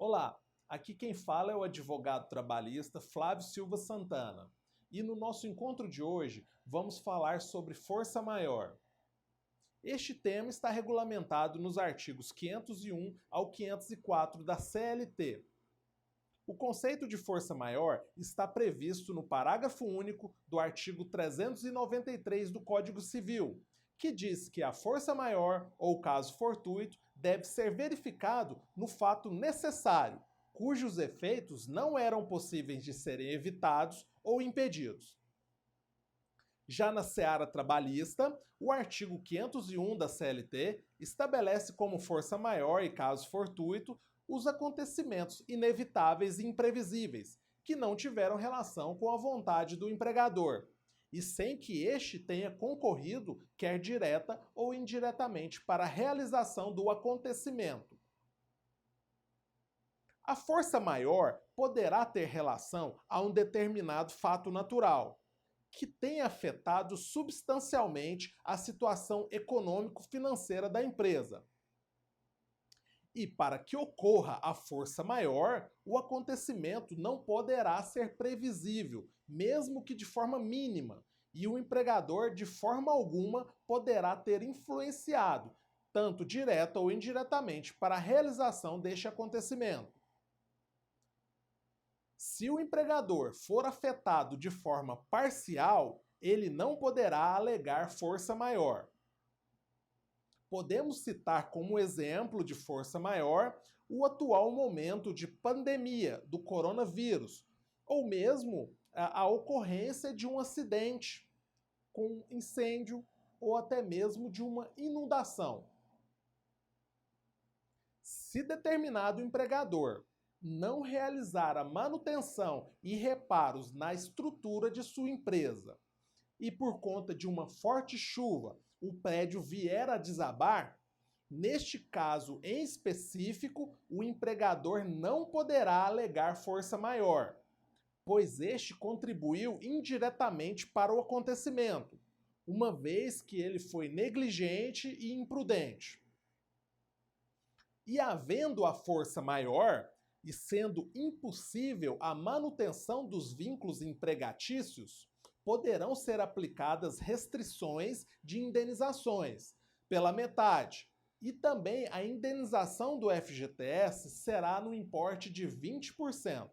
Olá, aqui quem fala é o advogado trabalhista Flávio Silva Santana. E no nosso encontro de hoje vamos falar sobre força maior. Este tema está regulamentado nos artigos 501 ao 504 da CLT. O conceito de força maior está previsto no parágrafo único do artigo 393 do Código Civil, que diz que a força maior ou caso fortuito deve ser verificado no fato necessário, cujos efeitos não eram possíveis de serem evitados ou impedidos. Já na seara trabalhista, o artigo 501 da CLT estabelece como força maior e caso fortuito os acontecimentos inevitáveis e imprevisíveis, que não tiveram relação com a vontade do empregador, e sem que este tenha concorrido, quer direta ou indiretamente, para a realização do acontecimento. A força maior poderá ter relação a um determinado fato natural, que tenha afetado substancialmente a situação econômico-financeira da empresa. E para que ocorra a força maior, o acontecimento não poderá ser previsível, mesmo que de forma mínima, e o empregador de forma alguma poderá ter influenciado, tanto direta ou indiretamente, para a realização deste acontecimento. Se o empregador for afetado de forma parcial, ele não poderá alegar força maior. Podemos citar como exemplo de força maior o atual momento de pandemia do coronavírus, ou mesmo a ocorrência de um acidente com incêndio ou até mesmo de uma inundação. Se determinado empregador não realizar a manutenção e reparos na estrutura de sua empresa e por conta de uma forte chuva o prédio vier a desabar, neste caso em específico, o empregador não poderá alegar força maior, pois este contribuiu indiretamente para o acontecimento, uma vez que ele foi negligente e imprudente. E havendo a força maior, e sendo impossível a manutenção dos vínculos empregatícios, poderão ser aplicadas restrições de indenizações pela metade. E também a indenização do FGTS será no importe de 20%.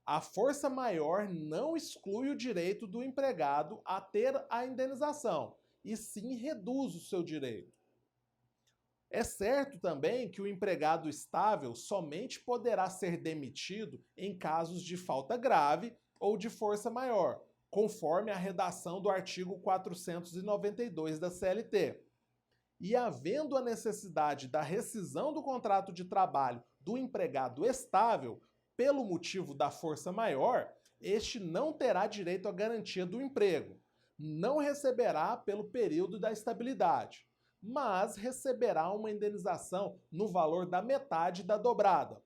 A força maior não exclui o direito do empregado a ter a indenização, e sim reduz o seu direito. É certo também que o empregado estável somente poderá ser demitido em casos de falta grave ou de força maior, conforme a redação do artigo 492 da CLT. E havendo a necessidade da rescisão do contrato de trabalho do empregado estável, pelo motivo da força maior, este não terá direito à garantia do emprego, não receberá pelo período da estabilidade, mas receberá uma indenização no valor da metade da dobrada.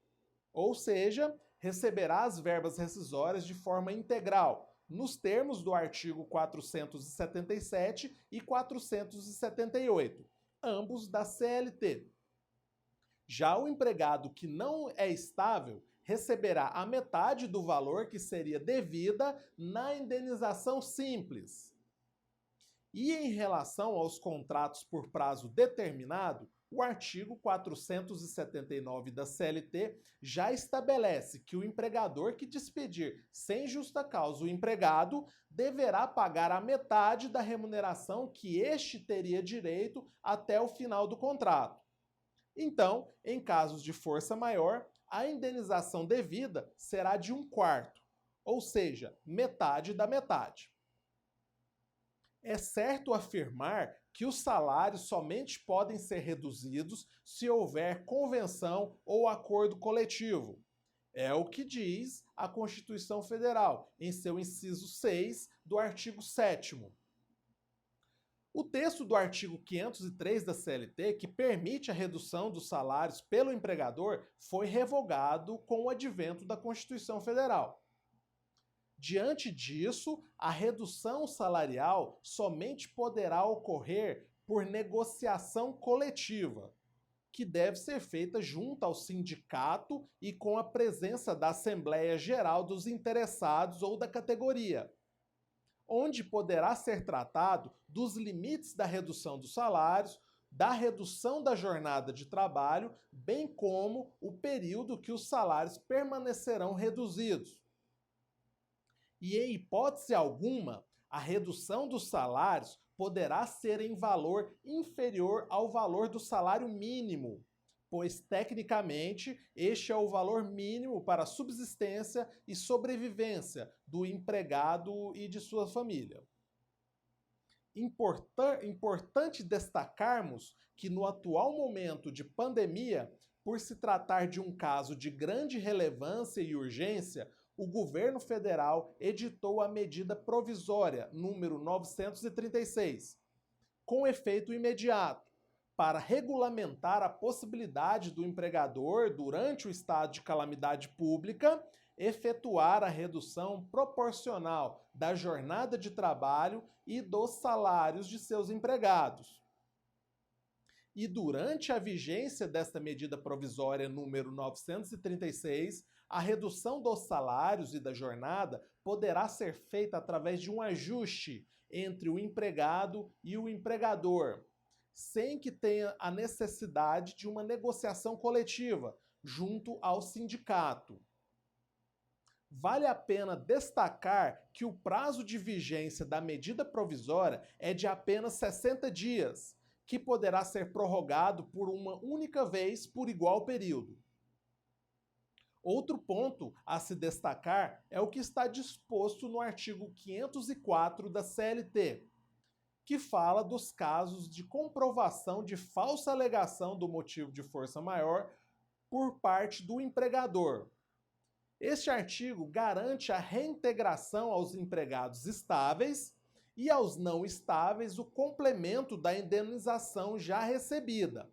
Ou seja, receberá as verbas rescisórias de forma integral, nos termos do artigo 477 e 478, ambos da CLT. Já o empregado que não é estável receberá a metade do valor que seria devida na indenização simples. E em relação aos contratos por prazo determinado, o artigo 479 da CLT já estabelece que o empregador que despedir sem justa causa o empregado deverá pagar a metade da remuneração que este teria direito até o final do contrato. Então, em casos de força maior, a indenização devida será de 1/4, ou seja, metade da metade. É certo afirmar que os salários somente podem ser reduzidos se houver convenção ou acordo coletivo. É o que diz a Constituição Federal, em seu inciso 6 do artigo 7º. O texto do artigo 503 da CLT, que permite a redução dos salários pelo empregador, foi revogado com o advento da Constituição Federal. Diante disso, a redução salarial somente poderá ocorrer por negociação coletiva, que deve ser feita junto ao sindicato e com a presença da Assembleia Geral dos interessados ou da categoria, onde poderá ser tratado dos limites da redução dos salários, da redução da jornada de trabalho, bem como o período que os salários permanecerão reduzidos. E em hipótese alguma, a redução dos salários poderá ser em valor inferior ao valor do salário mínimo, pois, tecnicamente, este é o valor mínimo para a subsistência e sobrevivência do empregado e de sua família. Importante destacarmos que, no atual momento de pandemia, por se tratar de um caso de grande relevância e urgência, o governo federal editou a medida provisória número 936, com efeito imediato, para regulamentar a possibilidade do empregador, durante o estado de calamidade pública, efetuar a redução proporcional da jornada de trabalho e dos salários de seus empregados. E durante a vigência desta medida provisória número 936, a redução dos salários e da jornada poderá ser feita através de um ajuste entre o empregado e o empregador, sem que tenha a necessidade de uma negociação coletiva junto ao sindicato. Vale a pena destacar que o prazo de vigência da medida provisória é de apenas 60 dias, que poderá ser prorrogado por uma única vez por igual período. Outro ponto a se destacar é o que está disposto no artigo 504 da CLT, que fala dos casos de comprovação de falsa alegação do motivo de força maior por parte do empregador. Este artigo garante a reintegração aos empregados estáveis e aos não estáveis o complemento da indenização já recebida,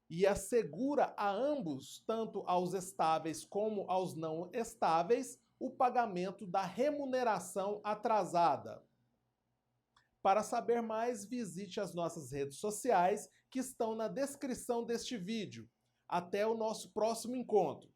e assegura a ambos, tanto aos estáveis como aos não estáveis, o pagamento da remuneração atrasada. Para saber mais, visite as nossas redes sociais que estão na descrição deste vídeo. Até o nosso próximo encontro.